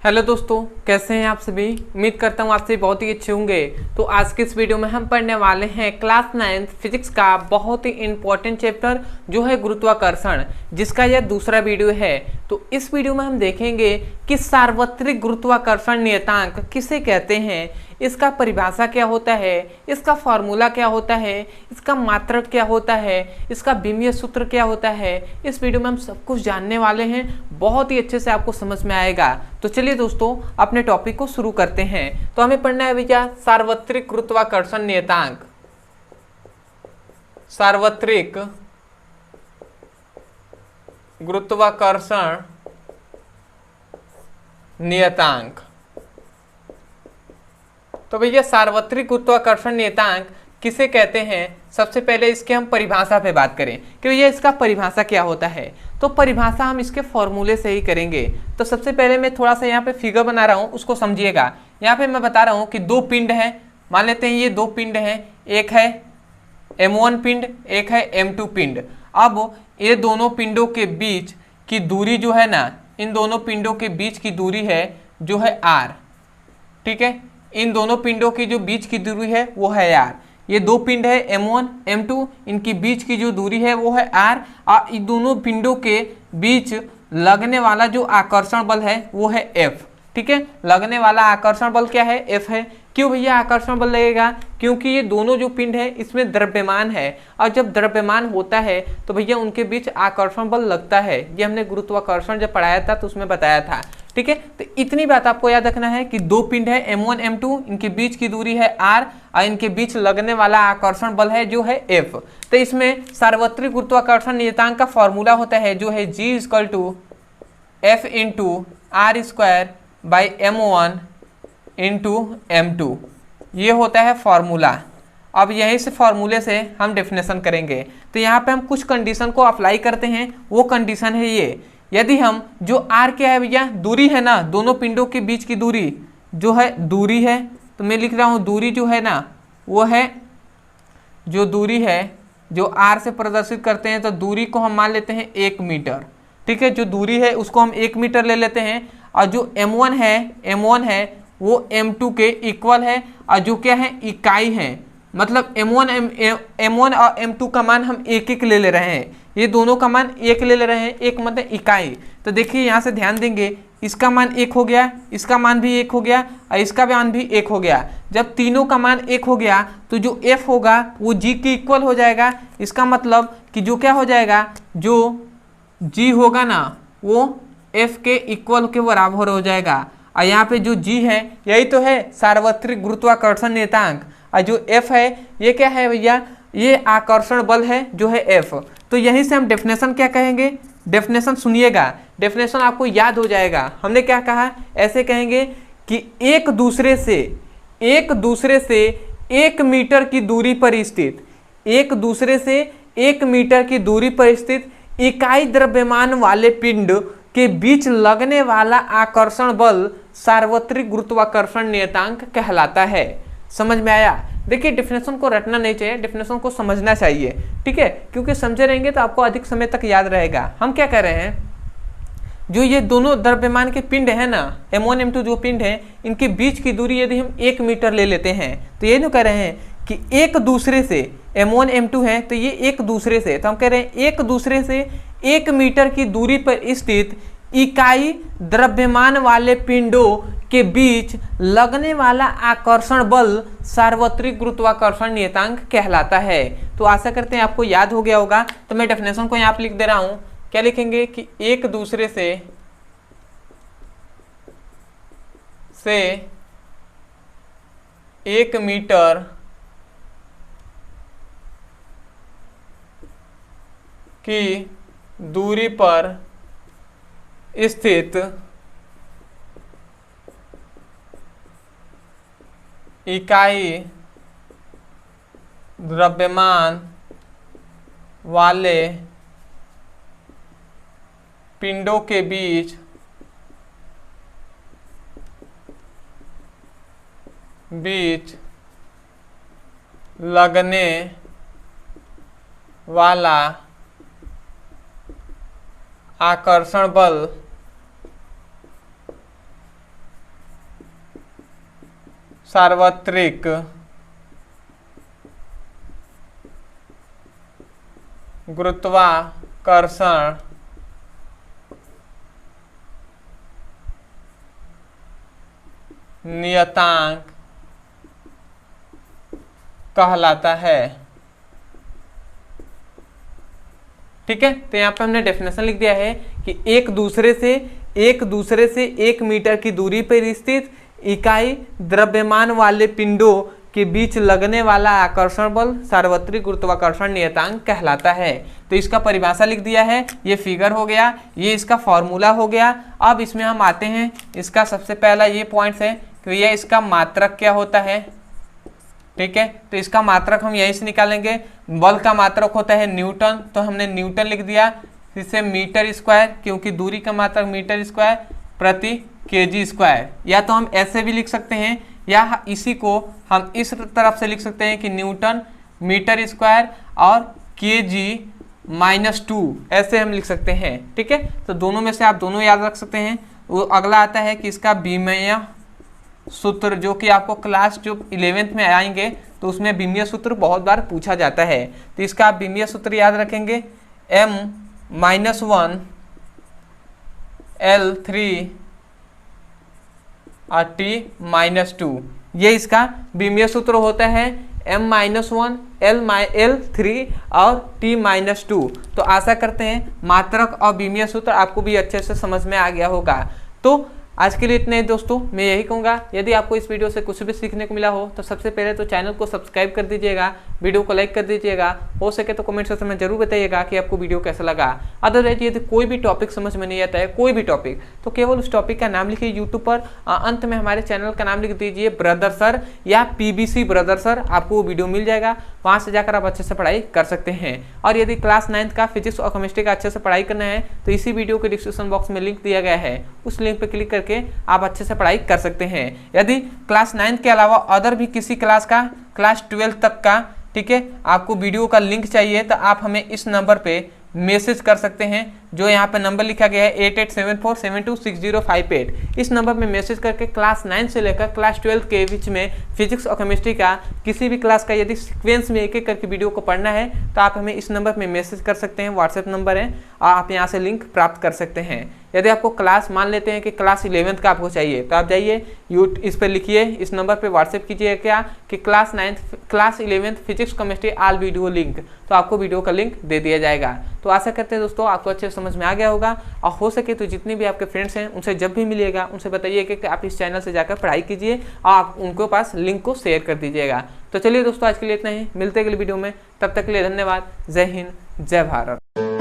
Hello दोस्तों, कैसे हैं आप सभी। उम्मीद करता हूँ आप सभी बहुत ही अच्छे होंगे। तो आज के इस वीडियो में हम पढ़ने वाले हैं क्लास 9 फिजिक्स का बहुत ही इंपॉर्टेंट चैप्टर जो है गुरुत्वाकर्षण, जिसका यह दूसरा वीडियो है। तो इस वीडियो में हम देखेंगे कि सार्वत्रिक गुरुत्वाकर्षण नियतांक किसे कहते हैं, इसका परिभाषा क्या होता है, इसका फॉर्मूला क्या होता है, इसका मात्रक क्या होता है, इसका विमीय सूत्र क्या होता है। इस वीडियो में हम सब कुछ जानने वाले हैं, बहुत ही अच्छे से आपको समझ में आएगा। तो चलिए दोस्तों, अपने टॉपिक को शुरू करते हैं। तो हमें पढ़ना है भैया सार्वत्रिक गुरुत्वाकर्षण नियतांक। सार्वत्रिक गुरुत्वाकर्षण नियतांक। तो भैया सार्वत्रिक गुरुत्वाकर्षण नियतांक किसे कहते हैं, सबसे पहले इसके हम परिभाषा पे बात करें कि भैया इसका परिभाषा क्या होता है। तो परिभाषा हम इसके फॉर्मूले से ही करेंगे। तो सबसे पहले मैं थोड़ा सा यहाँ पे फिगर बना रहा हूँ, उसको समझिएगा। यहाँ पे मैं बता रहा हूँ कि दो पिंड हैं, मान लेते हैं ये दो पिंड हैं, एक है m1 पिंड, एक है m2 पिंड। अब ये दोनों पिंडों के बीच की दूरी जो है ना, इन दोनों पिंडों के बीच की दूरी है जो है r, ठीक है। इन दोनों पिंडों की जो बीच की दूरी है वो है r। ये दो पिंड है m1 m2, इनकी बीच की जो दूरी है वो है r। और इन दोनों पिंडों के बीच लगने वाला जो आकर्षण बल है वो है F, ठीक है। लगने वाला आकर्षण बल क्या है, F है। क्यों भैया आकर्षण बल लगेगा, क्योंकि ये दोनों जो पिंड है इसमें द्रव्यमान है, और जब द्रव्यमान होता है तो भैया उनके बीच आकर्षण बल लगता है। ये हमने गुरुत्वाकर्षण जब पढ़ाया था तो उसमें बताया था, ठीक है। तो इतनी बात आपको याद रखना है कि दो पिंड है m1 m2, इनके बीच की दूरी है r और इनके बीच लगने वाला आकर्षण बल है जो है F। तो इसमें सार्वत्रिक गुरुत्वाकर्षण नियतांक का फॉर्मूला होता है जो है G = F × r² by m1 × m2। ये होता है फॉर्मूला। अब यहीं से फॉर्मूले से हम डेफिनेशन करेंगे। तो यहाँ पे हम कुछ कंडीशन को अप्लाई करते हैं। वो कंडीशन है ये, यदि हम जो r क्या है भैया, दूरी है ना, दोनों पिंडों के बीच की दूरी जो है दूरी है, तो मैं लिख रहा हूँ दूरी जो है ना वो है, जो दूरी है जो r से प्रदर्शित करते हैं, तो दूरी को हम मान लेते हैं 1 मीटर, ठीक है। जो दूरी है उसको हम 1 मीटर ले लेते हैं, और जो m1 है वो m2 के इक्वल है, और जो क्या है इकाई है, मतलब m1 और m2 का मान हम एक एक ले रहे हैं। ये दोनों का मान एक ले रहे हैं, एक मतलब इकाई। तो देखिए यहाँ से ध्यान देंगे, इसका मान 1 हो गया, इसका मान भी 1 हो गया, और इसका मान भी 1 हो गया। जब तीनों का मान 1 हो गया तो जो F होगा वो G के इक्वल हो जाएगा। इसका मतलब कि जो क्या हो जाएगा, जो G होगा ना वो F के इक्वल के बराबर हो जाएगा। और यहाँ पे जो G है यही तो है सार्वत्रिक गुरुत्वाकर्षण नियतांक, और जो F है ये क्या है भैया, ये आकर्षण बल है जो है F। तो यहीं से हम डेफिनेशन क्या कहेंगे, डेफिनेशन सुनिएगा, डेफिनेशन आपको याद हो जाएगा। हमने क्या कहा, ऐसे कहेंगे कि एक दूसरे से 1 मीटर की दूरी पर स्थित, एक दूसरे से 1 मीटर की दूरी पर स्थित इकाई द्रव्यमान वाले पिंड के बीच लगने वाला आकर्षण बल सार्वत्रिक गुरुत्वाकर्षण नियतांक कहलाता है। समझ में आया। देखिए डेफिनेशन को रटना नहीं चाहिए, डेफिनेशन को समझना चाहिए, ठीक है, क्योंकि समझे रहेंगे तो आपको अधिक समय तक याद रहेगा। हम क्या कह रहे हैं, जो ये दोनों द्रव्यमान के पिंड है ना, m1 m2 जो पिंड है, इनके बीच की दूरी यदि हम 1 मीटर ले लेते हैं, तो ये जो कह रहे हैं कि एक दूसरे से, m1 m2 है तो ये एक दूसरे से, तो हम कह रहे हैं एक दूसरे से 1 मीटर की दूरी पर स्थित इकाई द्रव्यमान वाले पिंडों के बीच लगने वाला आकर्षण बल सार्वत्रिक गुरुत्वाकर्षण नियतांक कहलाता है। तो आशा करते हैं आपको याद हो गया होगा। तो मैं डेफिनेशन को यहाँ पे लिख दे रहा हूँ। क्या लिखेंगे कि एक दूसरे से 1 मीटर की दूरी पर स्थित इकाई द्रव्यमान वाले पिंडों के बीच लगने वाला आकर्षण बल सार्वत्रिक गुरुत्वाकर्षण नियतांक कहलाता है। ठीक है, तो यहाँ पे हमने डेफिनेशन लिख दिया है कि एक दूसरे से 1 मीटर की दूरी पर स्थित इकाई द्रव्यमान वाले पिंडों के बीच लगने वाला आकर्षण बल सार्वत्रिक गुरुत्वाकर्षण नियतांक कहलाता है। तो इसका परिभाषा लिख दिया है, ये फिगर हो गया, ये इसका फॉर्मूला हो गया। अब इसमें हम आते हैं, इसका सबसे पहला ये पॉइंट्स है कि ये इसका मात्रक क्या होता है। ठीक है, तो इसका मात्रक हम यहीं से निकालेंगे। बल का मात्रक होता है न्यूटन, तो हमने न्यूटन लिख दिया। इसे मीटर स्क्वायर, क्योंकि दूरी का मात्रक मीटर स्क्वायर प्रति केजी स्क्वायर। या तो हम ऐसे भी लिख सकते हैं, या इसी को हम इस तरफ से लिख सकते हैं कि न्यूटन मीटर स्क्वायर और केजी -2, ऐसे हम लिख सकते हैं। ठीक है, तो दोनों में से आप दोनों याद रख सकते हैं। वो अगला आता है कि इसका बीमीय सूत्र, जो कि आपको क्लास जो 11th में आएंगे तो उसमें बीमीय सूत्र बहुत बार पूछा जाता है। तो इसका आप बीमीय सूत्र याद रखेंगे, m-1 L3 और T-2, ये इसका बीमीय सूत्र होता है, m-1 L3 और T-2। तो आशा करते हैं मात्रक और बीमीय सूत्र आपको भी अच्छे से समझ में आ गया होगा। तो आज के लिए इतने हैं दोस्तों, मैं यही कहूँगा, यदि आपको इस वीडियो से कुछ भी सीखने को मिला हो तो सबसे पहले तो चैनल को सब्सक्राइब कर दीजिएगा, वीडियो को लाइक कर दीजिएगा, हो सके तो कमेंट सेक्शन में जरूर बताइएगा कि आपको वीडियो कैसा लगा। अदरवाइज यदि कोई भी टॉपिक समझ में नहीं आता है, कोई भी टॉपिक, तो केवल उस टॉपिक का नाम लिखिए यूट्यूब पर, अंत में हमारे चैनल का नाम लिख दीजिए ब्रदर सर या PBC ब्रदर सर, आपको वो वीडियो मिल जाएगा। वहाँ से जाकर आप अच्छे से पढ़ाई कर सकते हैं। और यदि क्लास 9th का फिजिक्स और केमिस्ट्री का अच्छे से पढ़ाई करना है तो इसी वीडियो के डिस्क्रिप्शन बॉक्स में लिंक दिया गया है, उस लिंक पर क्लिक करके आप अच्छे से पढ़ाई कर सकते हैं। यदि क्लास 9th के अलावा अदर भी किसी क्लास का, क्लास 12 तक का, ठीक है, आपको वीडियो का लिंक चाहिए तो आप हमें इस नंबर पे मैसेज कर सकते हैं, जो यहाँ पे नंबर लिखा गया है 8874726058। इस नंबर में मैसेज करके क्लास 9 से लेकर क्लास 12 के बीच में फिजिक्स और केमिस्ट्री का किसी भी क्लास का यदि सीक्वेंस में एक एक करके वीडियो को पढ़ना है तो आप हमें इस नंबर में मैसेज कर सकते हैं, व्हाट्सएप नंबर है, और आप यहाँ से लिंक प्राप्त कर सकते हैं। यदि आपको क्लास, मान लेते हैं कि क्लास 11th का आपको चाहिए, तो आप जाइए इस पर लिखिए, इस नंबर पर व्हाट्सएप कीजिए क्या कि class 11th physics chemistry all video link, तो आपको वीडियो का लिंक दे दिया जाएगा। तो आशा करते हैं दोस्तों आपको अच्छे से समझ में आ गया होगा, और हो सके तो जितने भी आपके फ्रेंड्स हैं उनसे जब भी मिलिएगा उनसे बताइए कि आप इस चैनल से जाकर पढ़ाई कीजिए और आप उनके पास लिंक को शेयर कर दीजिएगा। तो चलिए दोस्तों, आज के लिए इतना ही, मिलते हैं अगले वीडियो में, तब तक के लिए धन्यवाद। जय हिंद, जय भारत।